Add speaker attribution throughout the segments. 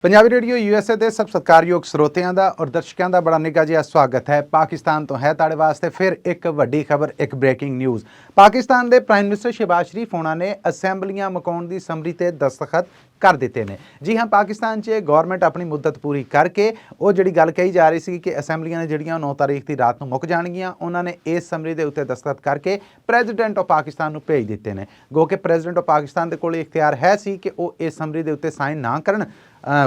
Speaker 1: Punjabi radio USA ਦੇ ਸਭ ਸਤਿਕਾਰਯੋਗ ਸਰੋਤਿਆਂ ਦਾ ਔਰ ਦਰਸ਼ਕਾਂ ਦਾ ਬੜਾ ਨਿੱਘਾ ਜਿਹਾ ਸਵਾਗਤ ਹੈ। ਪਾਕਿਸਤਾਨ ਤੋਂ ਹੈ ਤੁਹਾਡੇ ਵਾਸਤੇ ਫਿਰ ਇੱਕ ਵੱਡੀ ਖਬਰ, ਇੱਕ ਬ੍ਰੇਕਿੰਗ ਨਿਊਜ਼। ਪਾਕਿਸਤਾਨ ਦੇ ਪ੍ਰਾਈਮ ਮਿਨਿਸਟਰ ਸ਼ਹਿਬਾਜ਼ ਸ਼ਰੀਫ ਹੋਣਾ ਨੇ ਅਸੈਂਬਲੀਆਂ ਮੁਕਾਉਣ ਦੀ ਸਮਰੀ ਤੇ ਦਸਤਖਤ कर दिते ने। जी हाँ, पाकिस्तान च गौरमेंट अपनी मुद्दत पूरी करके वो जी गल कही जा रही सी कि असैंबलियां ने जड़ियां 9 तारीख की रात को मुक जाणगियां, उन्होंने इस समरी के उत्ते दस्तखत करके प्रेजिडेंट ऑफ पाकिस्तान को भेज दिते हैं। गो कि प्रेजिडेंट ऑफ पाकिस्तान के कोल इख्तियार है सी कि वो इस समरी के उत्ते साइन ना करन,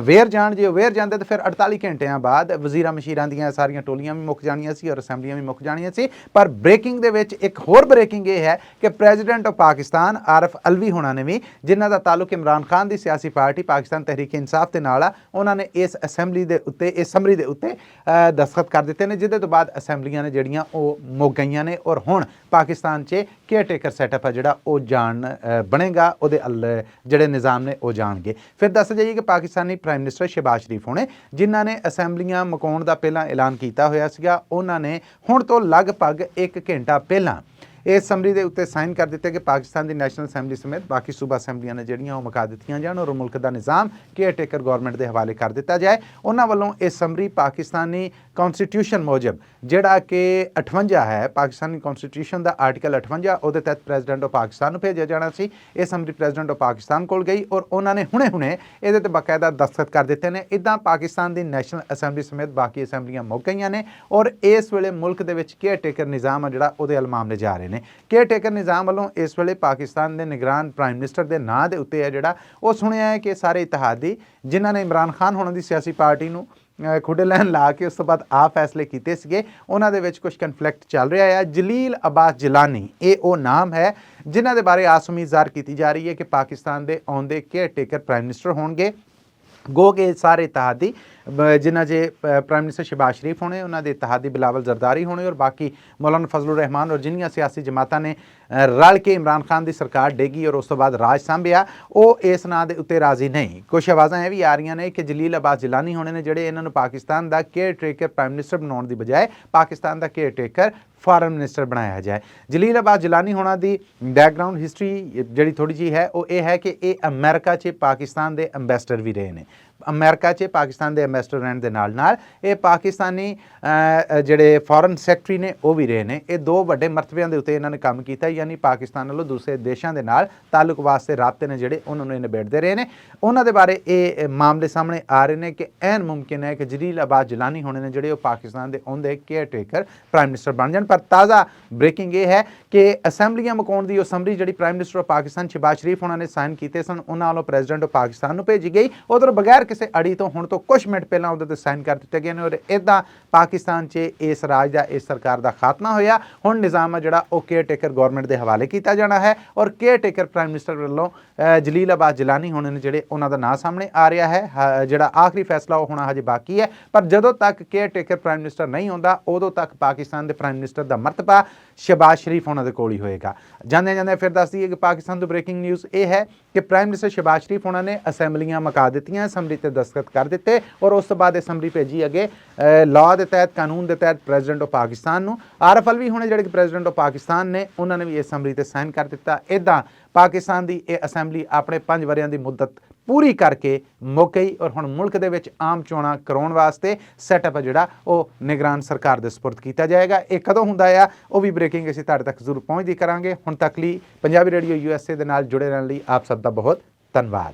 Speaker 1: वेयर जान। जे वेयर जाते तो फिर 48 घंटिया बाद वजीर मशीरां दी सारियां टोलियां भी मुक जानियां सी और असैंबलियां भी मुक जानियां सी। पर ब्रेकिंग दे विच एक होर ब्रेकिंग ये है कि प्रेजिडेंट ऑफ पाकिस्तान आरिफ अलवी होना ने भी, जिन्हां दा ताल्लुक इमरान खान की सियासी पार्टी पाकिस्तान तहरीक इंसाफ के नाल आ, उन्होंने इस असैंबली के उत्ते इस समरी के उत्ते दस्तखत कर दिते हैं, जिहदे तो बाद असैंबलियां ने जड़ियां वो मुक गईयां ने और हुण पाकिस्तान च केयर टेकर सैटअप है जिहड़ा वो जान बनेगा, उहदे जिहड़े निज़ाम ने वो जाणगे। फिर दस जाइए कि पाकिस्तान प्राइम मिनिस्टर शहबाज शरीफ होने, जिन्हों ने असैंबलियां मुकाउण दा पहला ऐलान किया होया सीगा, उन्होंने हुण तो लगभग 1 घंटा पहला इस समरी के उत्ते साइन कर दिते कि पाकिस्तान की नैशनल असैंबली समेत बाकी सूबा असैंबलियां ने जड़ियां मुका दित्तियां जान और मुल्क का निज़ाम केयर टेकर गौरमेंट के हवाले कर दिता जाए। उन्होंने वालों यह समरी पाकिस्तानी कॉन्स्टिट्यूशन मूजब जिहड़ा कि 58 है, पाकिस्तानी कॉन्स्टिट्यूशन का आर्टिकल 58, उहदे तहत प्रेजिडेंट ऑफ पाकिस्तान भेजा जाना सी। यह समरी प्रेजिडेंट ऑफ पाकिस्तान को गई और उन्होंने हुणे हुणे ये बाकायदा दस्तखत कर दिते हैं। इदा पाकिस्तान की नैशनल असैंबली समेत बाकी असैंबलियां मुक गई ने और इस वेले मुल्क के केयर टेकर निज़ाम जिहड़ा उहदे अलमामले जा रहे हैं। केयर टेकर निज़ाम वालों इस वेले पाकिस्तान के निगरान प्राइम मिनिस्टर के नाँ के उत्ते है जिहड़ा वो सुनिया है कि सारे इतिहादी जिन्होंने इमरान खान होने की सियासी पार्टी नूं खुडे लैन ला के उस तो बाद आ फैसले किए सीगे, उन्हां दे विच कुछ कन्फ्लिक्ट चल रहा है। जलील अब्बास जिलानी ये वो नाम है जिन्हां दे बारे आस उम्मीद ज़ाहिर की जा रही है कि पाकिस्तान के आउंदे केयर टेकर प्राइम मिनिस्टर होणगे। गो के सारे इतिहादी जिन्हें जे प्राइम मिनिस्टर शहबाज शरीफ होने, उन्होंने इतिहादी बिलावल जरदारी होने और बाकी मौलाना फजलुर रहमान और जिन्नियां सियासी जमातां ने रल के इमरान खान की सरकार डेगी और उस तो बाद राज सांभिया, वो इस नाँ के उत्ते राजी नहीं। कुछ आवाज़ां यह भी आ रही ने कि जलील अब्बास जिलानी होने ने जिहड़े इन्हां नूं पाकिस्तान का केयर टेकर प्राइम मिनिस्टर बनाउण दी बजाय पाकिस्तान का केयर टेकर फॉरन मिनिस्टर बनाया जाए। जलील अब्बास जिलानी होना दी बैकग्राउंड हिस्टरी जी थोड़ी जी है, वो ये है कि ये अमेरिका च पाकिस्तान के अंबैसडर भी रहे हैं। अमेरिका च पाकिस्तान के अंबैसडर रहने के नाल नाल ये पाकिस्तानी जिहड़े फॉरन सैकटरी ने वो भी रहे हैं। ये 2 वड्डे मरतबियां के उत्ते इन्होंने काम किया, यानी पाकिस्तान वालों दूसरे देशों के नाल ताल्लुक वास्ते राबते ने जिहड़े उन्होंने निबेड़ते रहे हैं। उन्होंने बारे ये मामले सामने आ रहे हैं कि ऐन मुमकिन है कि जलील अब्बास जिलानी होने ने जिहड़े पाकिस्तान के आउंदे केयर टेकर प्राइम मिनिस्टर बन जाए। पर ताज़ा ब्रेकिंग ये है कि असैंबलियां मुकाउण दी समरी जिहड़ी prime minister of Pakistan Shahbaz Sharif उन्होंने साइन किए सन, उन्होंने वालों प्रेजिडेंट ऑफ पाकिस्तान को भेजी गई। उधर बगैर किसी अड़ी तो हुण तो कुछ मिनट पहला उहदे साइन कर दिते गए और इदा पाकिस्तान च इस राज का इस सरकार का खात्मा होया। हुण निज़ाम है जिहड़ा वो केयर टेकर गौरमेंट के हवाले किया जाना है और केयर टेकर प्राइम मिनिस्टर वालों जलील अब्बास जिलानी होने ने जिहड़े उन्हां दा नाम सामने आ रहा है। जिहड़ा आखिरी फैसला वो होना हजे बाकी है, पर जदों तक केयर टेकर प्राइम मिनिस्टर नहीं होंदा उदों तक पाकिस्तान के प्राइम मिनिस्टर का मरतबा शहबाज शरीफ होना दे कोल ही होएगा। जांदे जांदे फिर दस दईए कि पाकिस्तान तो ब्रेकिंग न्यूज़ ये है कि प्राइम मिनिस्टर शहबाज शरीफ होना ने असैंबलियां मुका दित्तियां, असैंबली ते दस्तखत कर दिते और उस तो बाद असैंबली भेजी अगे लॉ के तहत कानून के तहत प्रेजिडेंट ऑफ पाकिस्तान नूं। आरिफ अलवी होने जिहड़े प्रेजिडेंट ऑफ पाकिस्तान ने उन्होंने भी असैंबली ते साइन कर दिता। इदा पाकिस्तान की यह असैंबली अपने 5 वरियां की मुद्दत पूरी करके मुक गई और हुण मुल्क दे विच आम चोणां कराउण वास्ते सैटअप जिहड़ा वो निगरान सरकार दे सुपुर्द किया जाएगा। ये कदों हुंदा आ वो भी ब्रेकिंग असीं तुहाडे तक जरूर पहुंचदी करांगे। हुण तक लई पंजाबी रेडियो USA दे नाल जुड़े रहण लई आप सब दा बहुत धन्नवाद।